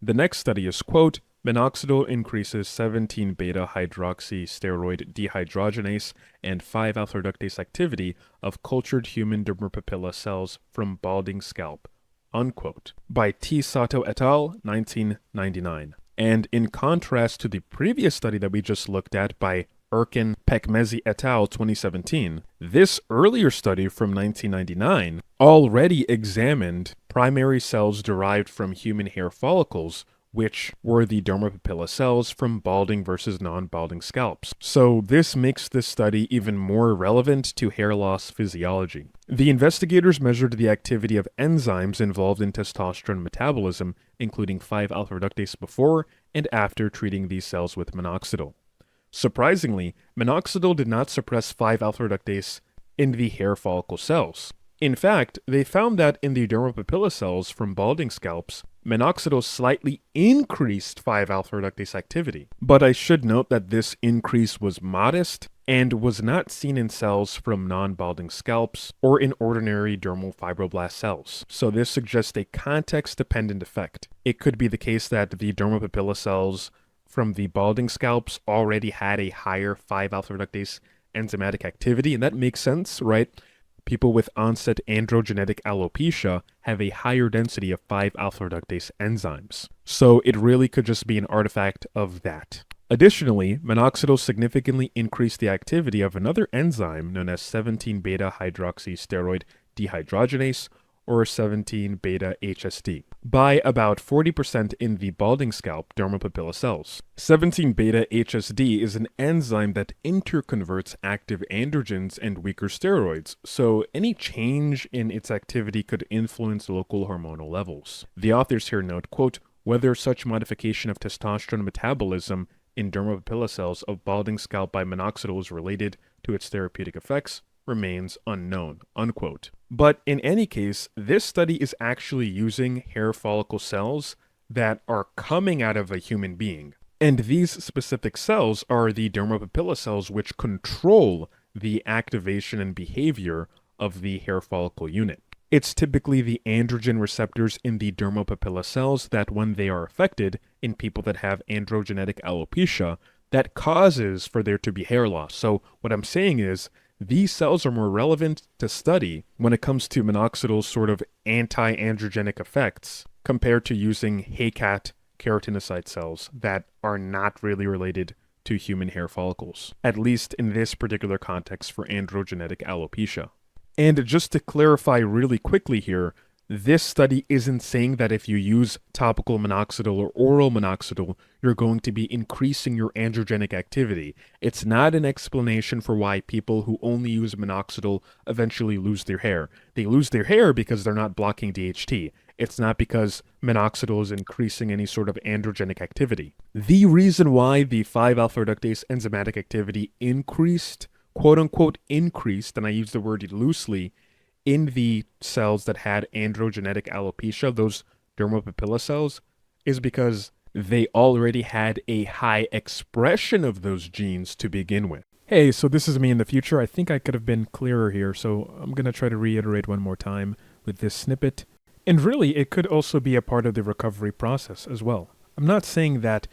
The next study is, quote, Minoxidil increases 17-beta-hydroxysteroid dehydrogenase and 5-alpha-reductase activity of cultured human dermal papilla cells from balding scalp, unquote, by T. Sato et al., 1999. And in contrast to the previous study that we just looked at by Erkin Pekmezi et al., 2017, this earlier study from 1999 already examined primary cells derived from human hair follicles, which were the dermal papilla cells from balding versus non-balding scalps. So this makes this study even more relevant to hair loss physiology. The investigators measured the activity of enzymes involved in testosterone metabolism, including 5-alpha-reductase before and after treating these cells with minoxidil. Surprisingly, minoxidil did not suppress 5-alpha-reductase in the hair follicle cells. In fact, they found that in the dermal papilla cells from balding scalps, minoxidil slightly increased 5-alpha-reductase activity. But I should note that this increase was modest and was not seen in cells from non-balding scalps or in ordinary dermal fibroblast cells. So this suggests a context-dependent effect. It could be the case that the dermal papilla cells from the balding scalps already had a higher 5-alpha-reductase enzymatic activity, and that makes sense, right? People with onset androgenetic alopecia have a higher density of 5-alpha-reductase enzymes. So it really could just be an artifact of that. Additionally, minoxidil significantly increased the activity of another enzyme known as 17-beta-hydroxysteroid dehydrogenase, or 17-beta-HSD, by about 40% in the balding scalp dermal papilla cells. 17-beta-HSD is an enzyme that interconverts active androgens and weaker steroids, so any change in its activity could influence local hormonal levels. The authors here note, quote, whether such modification of testosterone metabolism in dermal papilla cells of balding scalp by minoxidil is related to its therapeutic effects remains unknown, unquote. But in any case, this study is actually using hair follicle cells that are coming out of a human being. And these specific cells are the dermal papilla cells which control the activation and behavior of the hair follicle unit. It's typically the androgen receptors in the dermal papilla cells that, when they are affected in people that have androgenetic alopecia, that causes for there to be hair loss. So what I'm saying is, these cells are more relevant to study when it comes to minoxidil's sort of anti-androgenic effects compared to using HACAT keratinocyte cells that are not really related to human hair follicles, at least in this particular context for androgenetic alopecia. And just to clarify really quickly here, this study isn't saying that if you use topical minoxidil or oral minoxidil, you're going to be increasing your androgenic activity. It's not an explanation for why people who only use minoxidil eventually lose their hair. They lose their hair because they're not blocking DHT. It's not because minoxidil is increasing any sort of androgenic activity. The reason why the 5-alpha-reductase enzymatic activity increased, quote-unquote increased, and I use the word loosely, in the cells that had androgenetic alopecia, those dermal papilla cells, is because they already had a high expression of those genes to begin with. Hey, so this is me in the future. I think I could have been clearer here, so I'm going to try to reiterate one more time with this snippet. And really, it could also be a part of the recovery process as well. I'm not saying that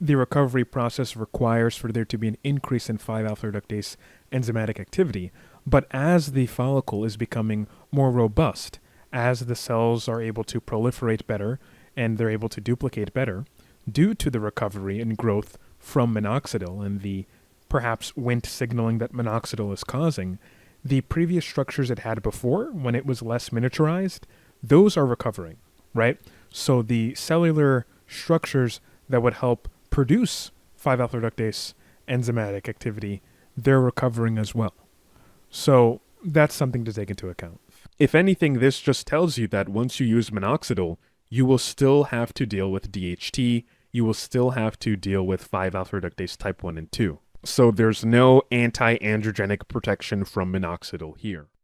the recovery process requires for there to be an increase in 5-alpha-reductase enzymatic activity, but as the follicle is becoming more robust, as the cells are able to proliferate better and they're able to duplicate better, due to the recovery and growth from minoxidil and the perhaps Wnt signaling that minoxidil is causing, the previous structures it had before, when it was less miniaturized, those are recovering, right? So the cellular structures that would help produce 5-alpha-reductase enzymatic activity, they're recovering as well. So that's something to take into account. If anything, this just tells you that once you use minoxidil, you will still have to deal with DHT, you will still have to deal with 5-alpha-reductase type 1 and 2. So there's no anti-androgenic protection from minoxidil here.